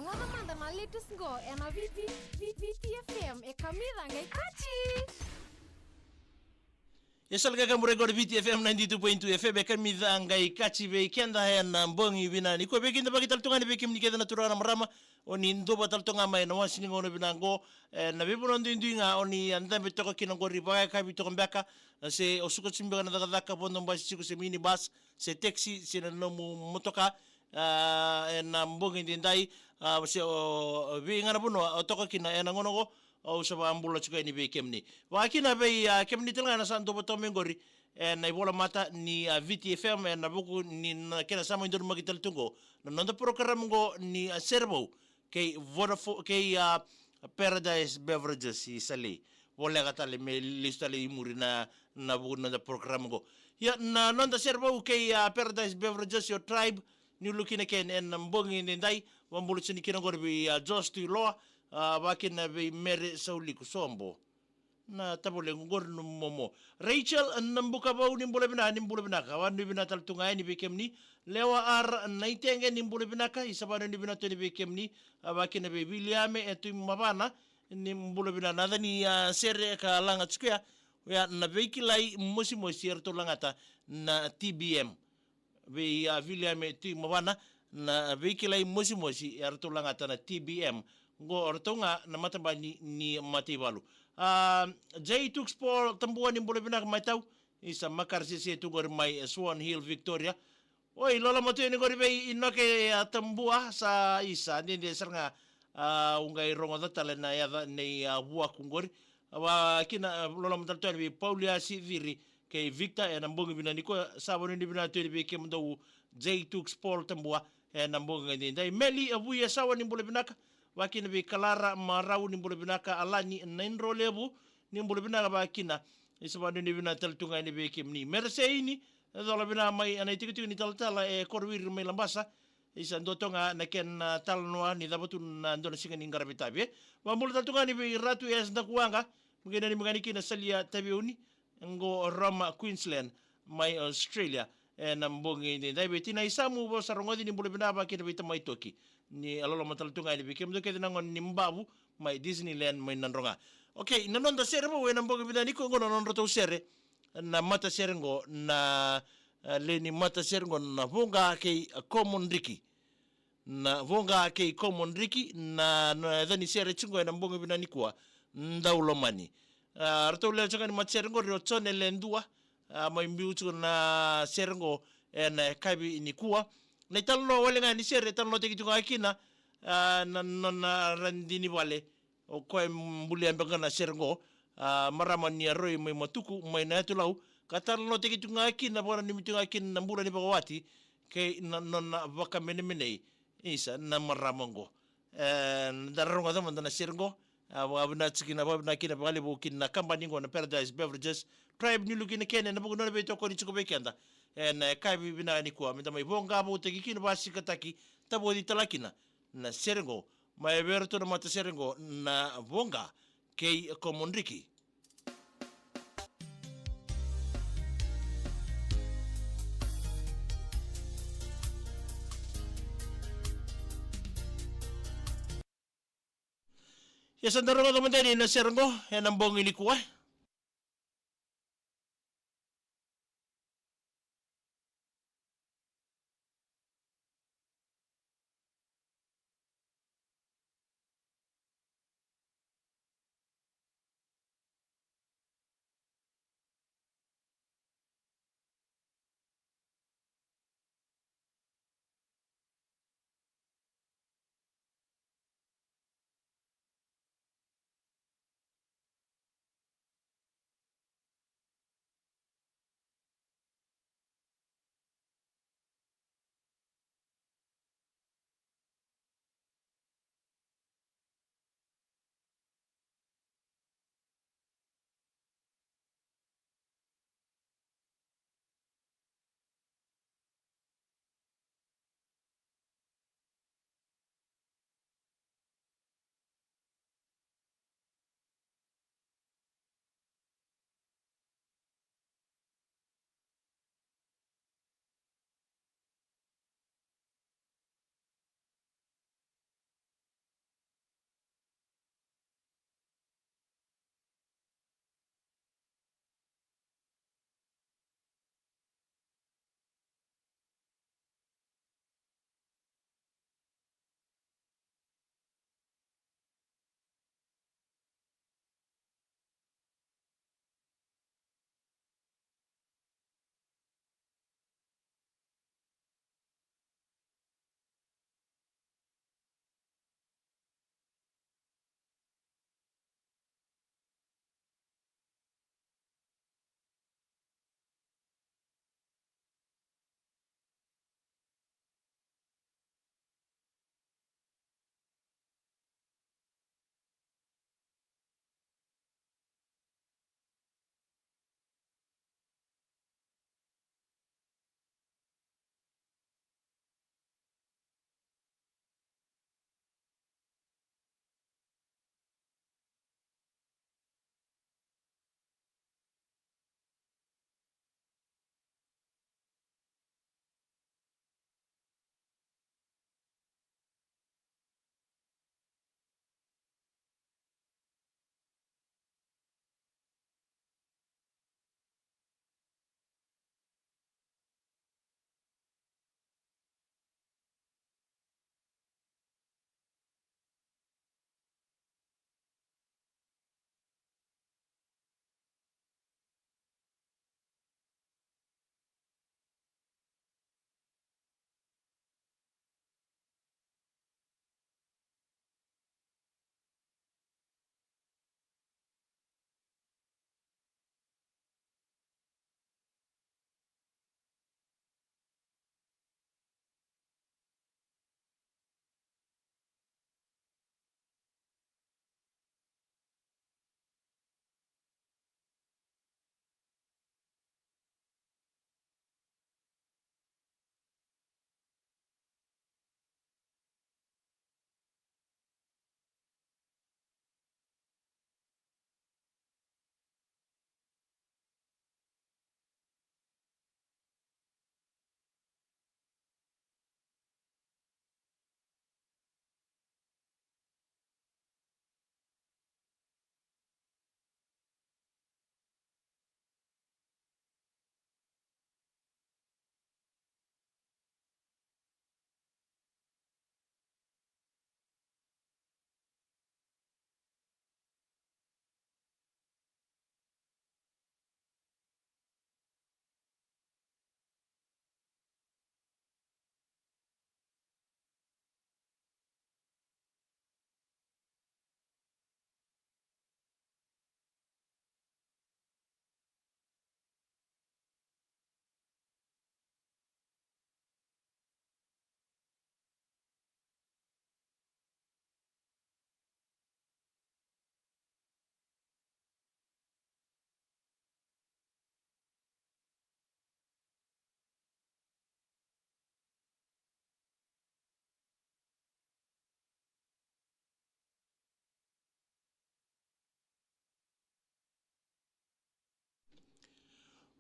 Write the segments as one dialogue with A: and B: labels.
A: ngono manda na latest go ena VTFM e kamida ngai kachi.
B: Yasalga kamurego VTFM 92.2 FM kamida ngai kachi be kenda hena mbongi binani ko be kinda bagital tungani be kimni keda naturana marama oni ndoba tal tunga mai no wasini ngono binango na be bonondo indinga oni anda be toko kinango riba ka bi toko mbaka se osuko tsimbe na daga daka bondo mbasi siku se mini bus se taxi se no motoka na mbongi ndai se be ngana bono toko kina ena ngono go o saba ambulo chika ni be kemni wakina be kemni telanga na santo boto mengori na ibola mata ni VTFM na buku ni kena sama indur magital tungo na nonda parokaramu go ni Serevou kay Vodafone kay Paradise Beverages isali wala katale me listale imuri na buku nonda parokaramu go ya na nonda Serevou kay Paradise Beverages your tribe ni lukina ken en mbongi ndai wambulo chini kinangor bi just to law bakina be mere sauli kusombo na tabole ngor no momo Rachel nambuka bau nimbule bina kawan bina tal tungai ni bekemni lewa ar naitenge nimbule bina ka isabana ni bina to ni bekemni bakina be William etu mabana nimbule bina nada ni sere ka langa tskuya ya na vekilai mosi erto langata na TBM be William etu mabana na vekilai mosi erto langata na TBM go ortonga na matabani ni matibalu Jay Tuxpol tambuan ni bole binak matau isa makarsi se tu gor mai Swan Hill Victoria oi lola moto ni gor be inoke tambua sa isa ni de sernga ungai rongo datale na ya nei bua kungori wa kina lola moto to be Paulia Siviri ke Victor e nambongi binani ko saboni ni binatu be ke mdo Jay Tuxpol tambua e nambongi ni dai meli abuya sawani bole binaka wakina be kalara marau ni bole binaka alani nainro lebu ni bole binaka bakina isabanu ni bina taltunga ni be kimni merseini dola bina mai ana tikitu ni taltala e korwir mai lambasa isa ndotonga na ken talnoa ni dabatu na ndona singa ni ngarabitabe wa mul taltunga ni be ratu es na kuanga mugena ni mugani kina salia tabiuni ngo Roma Queensland mai Australia na mbongi ni dai betina isamu bo sarongodi ni bole binaba kina bita mai toki ni alolo matal tunga ni bikem do kedi nangon ni mbabu mai Disneyland mai nandronga okay nanonda Serevou we nambogi bidani ko ngono non roto sere na mata serengo na leni mata serengo na vonga ke common riki na vonga ke common riki na dani sere chingo na mbongi bidani kwa ndaulo mani roto le changa ni mata serengo ro chone lendua mai mbiutu na serengo na kabi ni kuwa na italno wale nga ni sere italno teki tunga akina na randini wale o koe mbuli ambanga na serengo marama ni aroi mai matuku mai na tulau katalno teki tunga akina bona ni mitunga akina na mbula ni bagawati ke na vaka mene isa na maramongo daronga dama na serengo abuna tsikina babuna kina bali bukina kabani ngo na Paradise Beverages tribe ni lukina kene na bugu na veitokoni chiko bekenda na kabi bina ni kwa meta mai bonga bu teki kina basi kataki tabodi talakina na serengo mai verto na mata serengo na bonga kei komondriki ya sandarongo teman-teman na serengo yang bongi ni kuah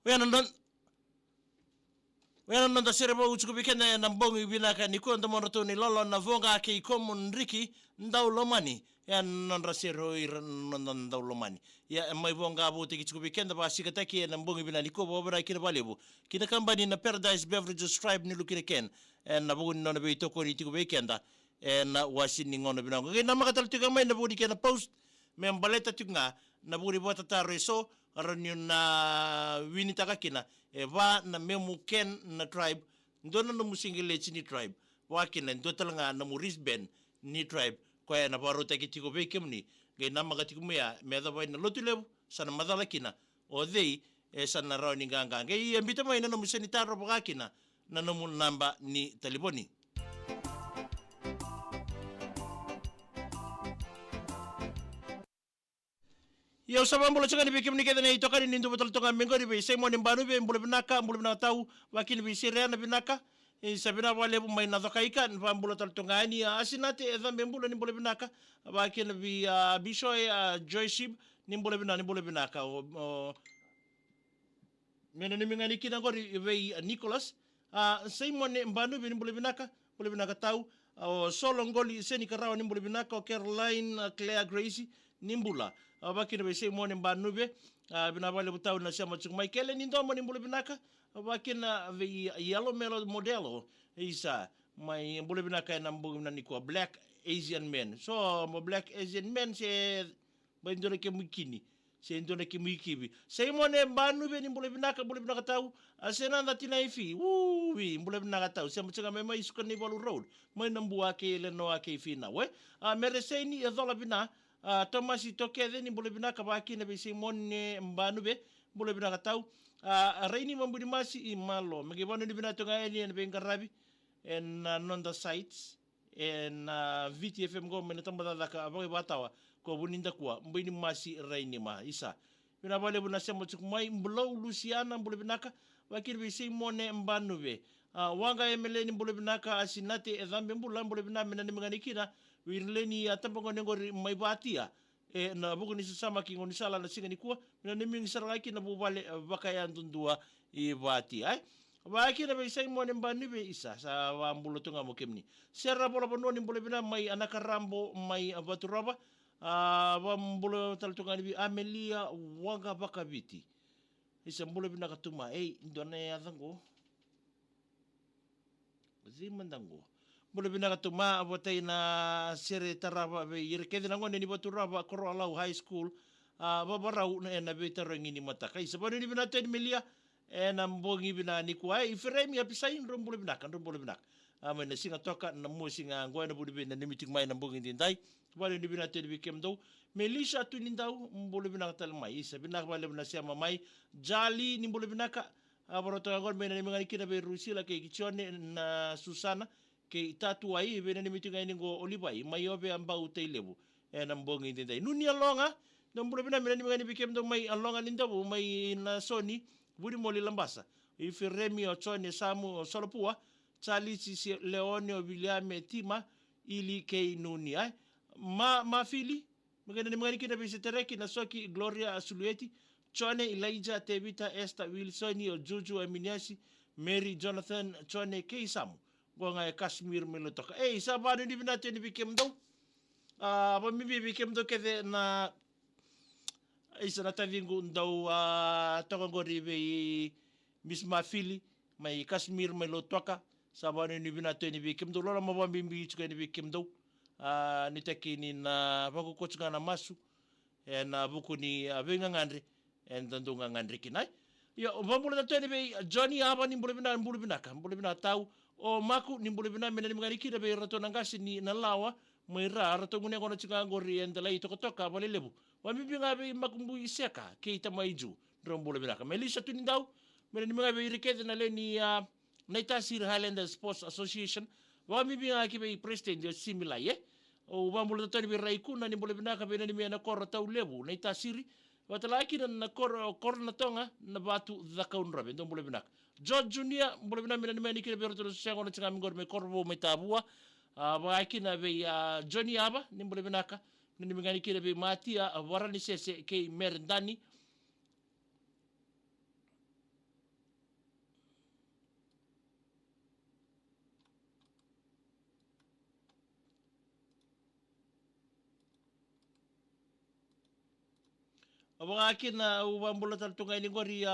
B: Wena nonda Serevou uchukubikene na mbongi binaka nikuonda monoto ni lolo na vonga ke ikomu nriki ndau lomani. Ya nonda Serevou ndau lomani. Ya mai vonga abuti kichukubikenda ba sikataki na mbongi bina nikuwa wabara kina balebu. Kina kabani na Paradise Beverages tribe nilu kina ken. Na bugu nona veitokoni tikubikenda. Na wasini ngono binango. Kina makatal tuka mai na bugu kena post. Membaleta tuka na bugu bota tareso. Aranyo na winitaka kina. Va na memu ken na tribe ndona na musingile chini tribe wakina ndotala nga na murisben ni tribe kwa na barota kitiko bekemni ge na magati kumya meda boy na lotulebu sana madala kina odei sana rauni nganga ge yambita mai na musenitaro bakina na namu namba ni taliboni. Yo sama mbola changa ni bikim ni keda ni itokani ni ndubo taltonga mengori be sai moni mbanu be mbole binaka tau wakini be sere na binaka sabina wale bu mai na dokaika nfa mbola taltonga ni asinate edha mbola ni mbole binaka wakini be bishoy joyship ni mbole binaka mena ni mingani kina ngori be Nicholas sai moni mbanu be ni mbole binaka tau solo ngoli seni karawa ni mbole binaka Caroline Claire Gracie nimbula abakina be sei moni banube bina vale butau na chama chuk mai kele ni ndomo ni mbule binaka abakina ve yellow melo modelo isa mai mbule binaka na mbugu na niko black Asian men so mo black Asian men se bandore ke mukini se ndone ke mukibi sei moni banube ni mbule binaka tau asena ndatina ifi wi mbule binaka tau se mchanga me mai sukani balu road mai nambua ke le no ake fina we mereseni edola bina Tomasi tokede ni mbole binaka baki na bisi mone mbanube mbole binaka tau reini mambudi masi imalo megibano ni binato ngaeni en bengarabi en nonda sites en VTFM go menetamba daka abaga batawa ko buninda kwa mbini masi reini ma isa bina bale buna sema chukumai mblo Luciana mbole binaka baki bisi mone mbanube wanga emeleni mbole binaka asinate edhambe mbole binaka menani menganikina wirleni atambango ngori mai batia na buku ni sama ki ngoni sala na singa ni kuwa na nimi sarala ki na bubale bakaya ndundua I bati ai ba ki na be sai mo nemba ni be isa sa wa mbulo tunga mo kemni serra bola bono ni mbole bina mai anaka rambo mai abaturaba wa mbulo tal tunga ni Amelia waga bakabiti isa mbulo bina katuma ndona ya dango zimandango mula binaka tuma abotai na sere taraba be yirkedi na ngone ni baturaba Korolau High School babarau na be tarangi ni mataka isabani ni binata ni melia na mbongi bina ni kuai ifremi apisai ndombule binaka amena singa toka na mo singa ngoena budi bina ni miting mai na mbongi ndai bali ni binata ni bikemdo melisha tu ni ndau mbule binaka talmai isabina bale bina sia mamai jali ni mbule binaka aboroto ngone bina ni mangani kina be rusila ke kichone na Susana ke tatu ai vena ni mitinga ini ngo olibai mai obe amba utailebu na mbongi ndai nuni alonga no mbule bina mena ni mangani bikem do mai alonga lindabu mai na soni budi moli lambasa ife remi o chone samu o solopua chali si leone o William tima ili ke nuni ai ma fili mangani ni mangani kina bisetereki na soki Gloria Asulueti chone Elijah Tevita Esther Wilson o Juju Aminiasi Mary Jonathan chone ke samu gonga Kashmir melotoka sabado ni binate ni bikemdo ba mibi bikemdo kede na isa na tavingu ndau tokongori be misma fili mai Kashmir melotoka sabado ni binate ni bikemdo lola mabambi mbi ni bikemdo ni tekini na bakukochanga na masu na buku ni abenga ngandre ndandunga ngandre kinai yo bambulo tateni be Johnny aba ni mbule bina tau o maku ni mbule bina mena ni mangani kida be rato nangasi ni nalawa maira rato ngune kono chika ngori endalai tokotoka bale lebu wa mibinga be makumbu iseka ke itamaiju mbule bina Melissa tu ni dau mena ni mangani be irikede na le ni Naitasir Highlanders Sports Association wa mibinga ki be president yo simila o bambulo tateni be raiku na ni mbule bina ka be na ni mena koro tau lebu Naitasiri watalaki na kor na tonga na batu dhakaun rabe ndo mbule bina George Junior mbole bina mina nimeni kile bero to sengo na tsinga mingor me korbo metabua ba akina be Johnny aba ni mbole binaka ni mingani kile be Matia warani sese ke merdani Wangakina ubambula taltunga ini ngori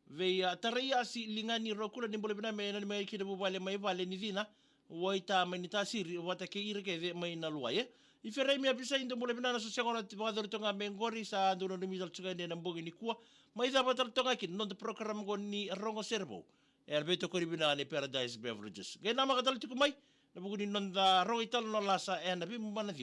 B: vei-matasere si lingani rokula ni bole bina me na mai kida bubale mai vale ni vina waita manitasiri watake ireke mai na luaye ifere mi apisa indo bole bina na sosianga na tibador tonga mengori sa ndono ni misal tsuga ni nambogi ni kuwa mai za batal tonga kin non de program go ni rongo Serevou veitokoni bina ni Paradise Beverages gena makatal tukumai na bugu ni non da rongo ital no lasa e na bi mana